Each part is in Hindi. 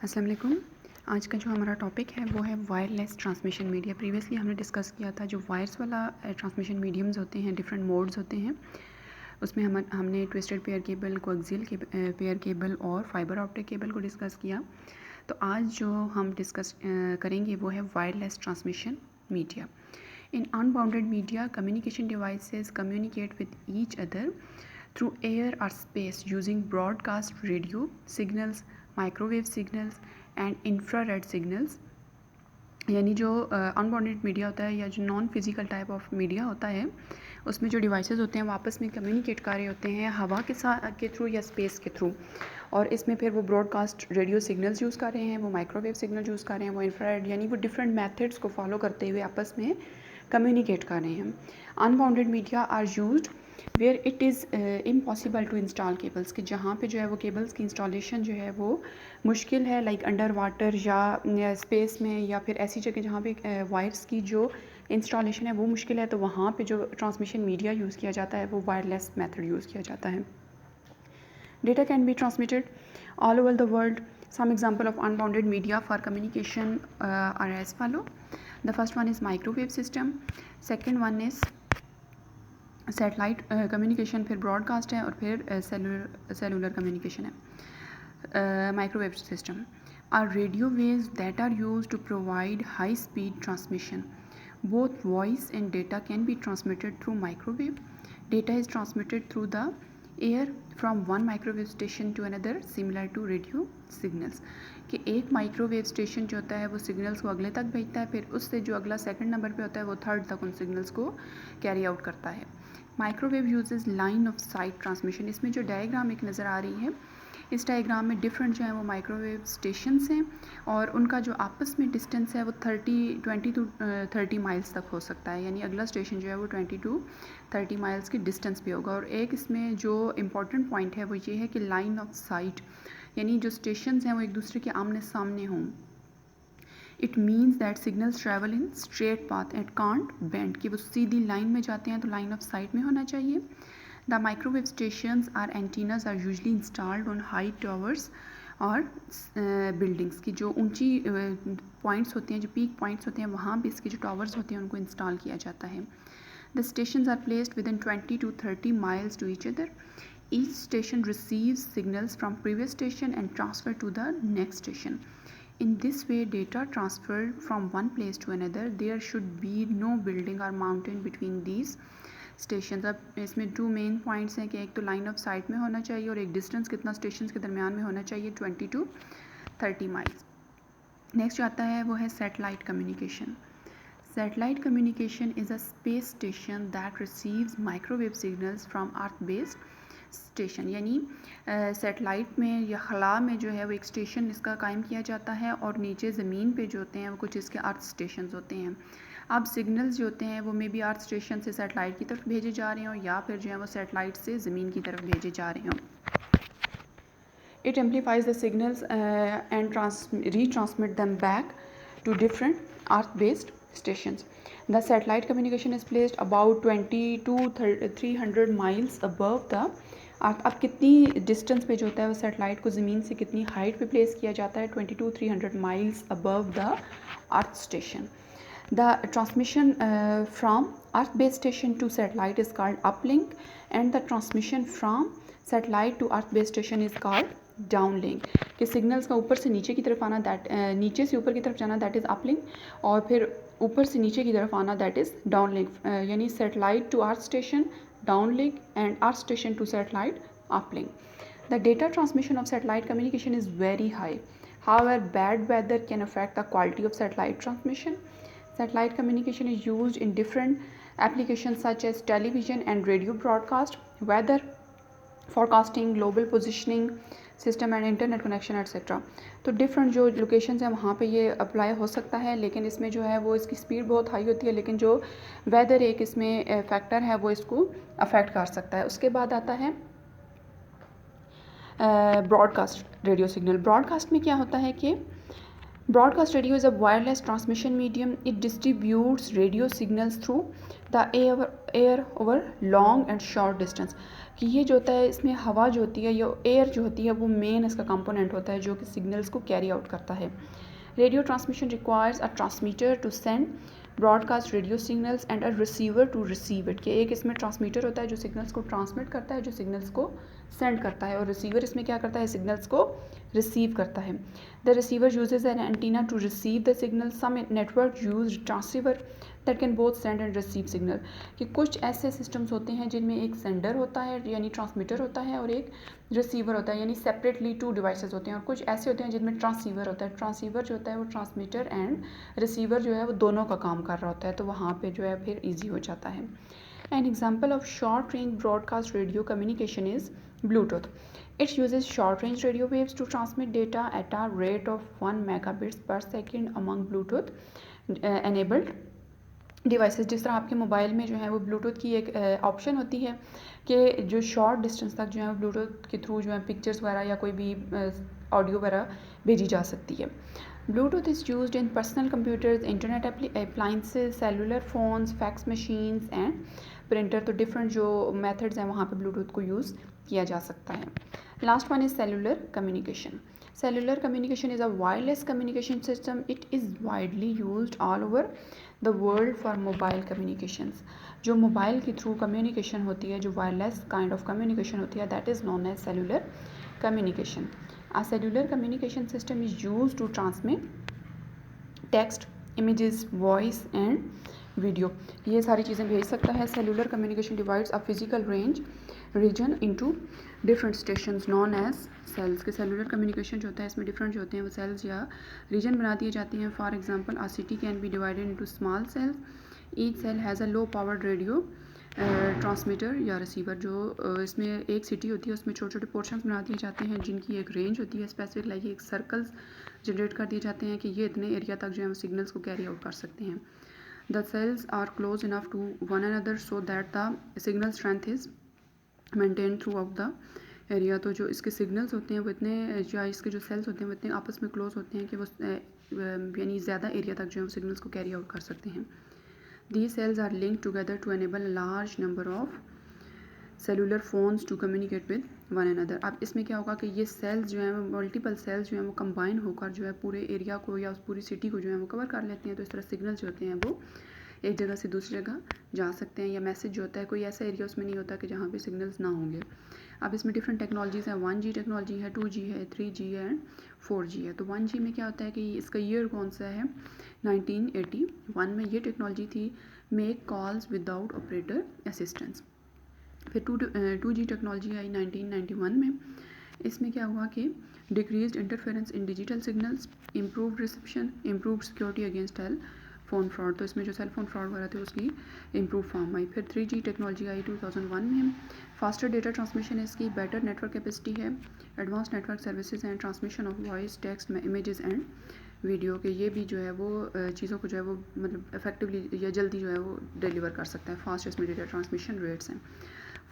अस्सलाम वालेकुम। आज का जो हमारा टॉपिक है वो है वायरलेस ट्रांसमिशन मीडिया। प्रीवियसली हमने डिस्कस किया था जो वायर्स वाला ट्रांसमिशन मीडियम्स होते हैं, डिफरेंट मोड्स होते हैं। उसमें हमने twisted pair cable, coaxial pair cable और फाइबर ऑप्टिक केबल को डिस्कस किया। तो आज जो हम डिस्कस करेंगे वो है wireless transmission media. In unbounded media, communication devices communicate with each other through air or space using broadcast radio signals, microwave signals and infrared signals। यानी जो अनबाउंडेड मीडिया होता है या जो non physical type of media होता है उसमें जो डिवाइसेस होते हैं वो आपस में कम्युनिकेट कर रहे होते हैं हवा के थ्रू या स्पेस के थ्रू। और इसमें फिर वो ब्रॉडकास्ट रेडियो सिग्नल्स यूज़ कर रहे हैं, वो माइक्रोवेव सिग्नल यूज़ कर रहे हैं, वो इंफ्रारेड, यानी वो डिफरेंट मेथड्स को फॉलो करते हुए आपस में कम्युनिकेट कर रहे हैं। Unbounded media are used where it is impossible to install cables, कि जहाँ पे जो है वो केबल्स की इंस्टॉलेशन जो है वो मुश्किल है, लाइक अंडर वाटर या स्पेस में, या फिर ऐसी जगह जहाँ पे वायर्स की जो इंस्टॉलेशन है वो मुश्किल है, तो वहाँ पे जो ट्रांसमिशन मीडिया यूज़ किया जाता है वो वायरलेस मेथड यूज़ किया जाता है। Data can be transmitted all over the world. Some example of unbounded media for communication are as follow. The first one is microwave system. Second one is satellite communication, फिर ब्रॉडकास्ट है और फिर सेलुलर कम्युनिकेशन है। Microwave system are radio waves that are used to provide high speed transmission. Both voice and data can be transmitted through microwave. Data is transmitted through the air from one microwave station to another, similar to radio signals. कि एक माइक्रोवेव स्टेशन जो होता है वो सिग्नल्स को अगले तक भेजता है, फिर उससे जो अगला सेकंड नंबर पे होता है वो थर्ड तक उन सिग्नल्स को कैरी आउट करता है। Microwave uses line of site transmission. इसमें जो डायग्राम एक नज़र आ रही है, इस डायग्राम में डिफरेंट जो है वो माइक्रोवेव स्टेशंस हैं और उनका जो आपस में डिस्टेंस है वो 20 टू 30 माइल्स तक हो सकता है, यानी अगला स्टेशन जो है वो 20 टू 30 माइल्स की डिस्टेंस पे होगा। और एक इसमें जो इम्पॉर्टेंट पॉइंट है वो ये है कि लाइन ऑफ साइट, यानी जो स्टेशंस हैं वो एक दूसरे के आमने सामने हों। It means that signals travel in straight path and can't bend, कि वो सीधी लाइन में जाते हैं तो लाइन ऑफ साइट में होना चाहिए। The microwave stations are antennas are usually installed on high towers और बिल्डिंग्स की जो ऊंची पॉइंट्स होते हैं, जो पीक पॉइंट्स होते हैं, वहाँ पे इसके जो टावर्स होते हैं उनको इंस्टॉल किया जाता है। The stations are placed within 20 to 30 miles to each other. Each station receives signals from previous station and transfer to the next station. In this way, data transferred from one place to another. There should be no building or mountain between these stations. अब इसमें टू मेन पॉइंट्स हैं कि एक तो लाइन ऑफ साइट में होना चाहिए और एक डिस्टेंस कितना स्टेशंस के दरमियान में होना चाहिए, 20 to 30 माइल्स। नेक्स्ट जो आता है वो है satellite communication. Satellite communication is a space station that receives microwave signals from earth-based station, यानी सैटेलाइट में या खला में जो है वो एक स्टेशन इसका कायम किया जाता है और नीचे ज़मीन पे जो होते हैं वो कुछ इसके अर्थ स्टेशन होते हैं। अब सिग्नल्स जो होते हैं वो मे बी अर्थ स्टेशन से सैटेलाइट की तरफ भेजे जा रहे हों या फिर जो है वो सैटेलाइट से ज़मीन की तरफ भेजे जा रहे हों। It amplifies the signals and retransmit them back to different earth-based stations. The satellite communication is placed about 20 to 300 miles above the earth. अब कितनी डिस्टेंस पे जो होता है वो सैटेलाइट को ज़मीन से कितनी हाइट पे प्लेस किया जाता है, 20 to 300 miles above the earth station. The transmission from earth-based station to satellite is called uplink, and the transmission from satellite to earth-based station is called downlink. कि सिग्नल्स का ऊपर से नीचे की तरफ आना, दैट नीचे से ऊपर की तरफ जाना, दैट इज़ अपलिंक, और फिर ऊपर से नीचे की तरफ आना, दैट इज़ डाउनलिंक। यानी satellite to earth station downlink and earth station to satellite uplink. The data transmission of satellite communication is very high. However, bad weather can affect the quality of satellite transmission. Satellite communication is used in different applications such as television and radio broadcast, weather forecasting, global positioning system and internet connection etcetera. तो डिफरेंट जो लोकेशंस हैं वहाँ पे ये अप्लाई हो सकता है, लेकिन इसमें जो है वो इसकी स्पीड बहुत हाई होती है, लेकिन जो वेदर एक इसमें फैक्टर है वो इसको अफेक्ट कर सकता है। उसके बाद आता है ब्रॉडकास्ट रेडियो सिग्नल। ब्रॉडकास्ट में क्या होता है कि Broadcast radio is a wireless transmission medium. It distributes radio signals through the air over long and short distance. कि ये जो होता है इसमें हवा जो होती है, ये एयर जो होती है वो मेन इसका कंपोनेंट होता है जो कि सिग्नल्स को कैरी आउट करता है. Radio transmission requires a transmitter to send broadcast radio signals and a receiver to receive it. कि एक इसमें ट्रांसमीटर होता है जो सिग्नल्स को ट्रांसमिट करता है, जो सिग्नल्स को सेंड करता है, और रिसीवर इसमें क्या करता है, सिग्नल्स को रिसीव करता है. The receiver uses an antenna to receive the signal. Some network use transceiver that can both send and receive signal. कि कुछ ऐसे सिस्टम्स होते हैं जिनमें एक सेंडर होता है यानी ट्रांसमीटर होता है और एक रिसीवर होता है यानी सेपरेटली टू डिवाइसेस होते हैं. और कुछ ऐसे होते हैं जिनमें ट्रांसीवर होता है. ट्रांसीवर जो होता है वो ट्रांसमीटर एंड रिसीवर जो है वो दोनों का काम कर रहा होता है, तो वहाँ पे जो है फिर ईजी हो जाता है. An example of short range broadcast radio communication is Bluetooth. It uses short-range radio waves to transmit data at a rate of 1 megabits per second among Bluetooth enabled devices. जिस तरह आपके मोबाइल में जो है वो ब्लूटूथ की एक ऑप्शन होती है कि जो शॉर्ट डिस्टेंस तक जो है ब्लूटूथ के थ्रू जो है पिक्चर्स वगैरह या कोई भी ऑडियो वगैरह भेजी जा सकती है. Bluetooth is used in personal computers, internet appliances, cellular phones, fax machines and printer. तो डिफरेंट जो मेथड्स हैं वहाँ पे ब्लूटूथ को यूज़ किया जा सकता है. Last one is cellular communication. Cellular communication is a wireless communication system. It is widely used all over the world for mobile communications. जो मोबाइल के थ्रू कम्युनिकेशन होती है, जो वायरलेस काइंड ऑफ कम्युनिकेशन होती है, that is known as cellular communication. A cellular communication system is used to transmit text, images, voice and video. ये सारी चीज़ें भेज सकता है. Cellular communication divides a physical region into different stations known as cells. के सेलुलर कम्युनिकेशन जो होता है इसमें डिफरेंट जो होते हैं वो सेल्स या रीजन बना दिए जाती हैं. For example a city can be divided into small cells. Each cell has a low powered radio transmitter या रिसीवर. जो इसमें एक सिटी होती है उसमें छोटे छोटे पोर्शंस बना दिए जाते हैं जिनकी एक रेंज होती है स्पेसिफिक, लाइक एक सर्कल्स जनरेट कर दिए जाते हैं कि ये इतने एरिया तक जो है वो सिग्नल्स को कैरी आउट कर सकते हैं. The cells are close enough to one another so that the signal strength is maintained throughout the area. तो जो इसके सिग्नल्स होते हैं वो इतने, या इसके जो सेल्स होते हैं वो इतने आपस में क्लोज होते हैं कि वो यानी ज़्यादा एरिया तक जो है वो सिग्नल्स को कैरी आउट कर सकते हैं. These cells are linked together to enable a large number of cellular phones to communicate with one another. अब इसमें क्या होगा कि ये सेल्स जो हैं मल्टीपल सेल्स जो हैं वो कंबाइन होकर जो है पूरे एरिया को या उस पूरी सिटी को जो है वो कवर कर लेते हैं. तो इस तरह सिग्नल्स जो होते हैं वो एक जगह से दूसरी जगह जा सकते हैं. या मैसेज जो होता है कोई ऐसा एरिया उसमें नहीं होता कि जहाँ पे सिग्नल्स ना होंगे. अब इसमें डिफरेंट टेक्नोलॉजीज़ हैं. 1G टेक्नोलॉजी है, 2G है, 3G है एंड 4G है. तो 1G में क्या होता है कि इसका ईयर कौन सा है, 1981 में ये टेक्नोलॉजी थी. Make calls without operator assistance. फिर 2G टेक्नोलॉजी आई 1991 में. इसमें क्या हुआ कि decreased interference in digital signals, improved reception, improved security against cell phone fraud. तो इसमें जो सेल फोन फ्रॉड वगैरह थे उसकी इम्प्रूव फॉर्म आई. फिर 3G टेक्नोलॉजी आई 2001 में. फास्टर डेटा ट्रांसमिशन है इसकी, बेटर नेटवर्क कैपेसिटी है, advance network services and transmission of voice, text, images and video. के ये भी जो है वो चीज़ों को जो है वो मतलब इफेक्टिवली या जल्दी जो है वो डिलीवर कर सकता है. फास्ट इसमें डेटा ट्रांसमिशन रेट्स हैं.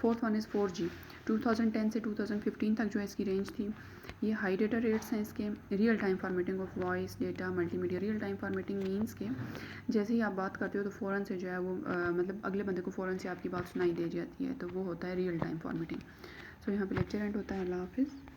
Fourth one is 4G. 2010 से 2015 तक जो है इसकी रेंज थी. ये हाई डेटा रेट्स हैं इसके. Real time formatting of voice, data, multimedia. Real time formatting means के जैसे ही आप बात करते हो तो फ़ौरन से जो है वो मतलब अगले बंदे को फ़ौरन से आपकी बात सुनाई दे जाती है, तो वो होता है रियल टाइम फॉर्मेटिंग. सो यहाँ पे लेक्चर एंड होता है. अल्लाह हाफिज़.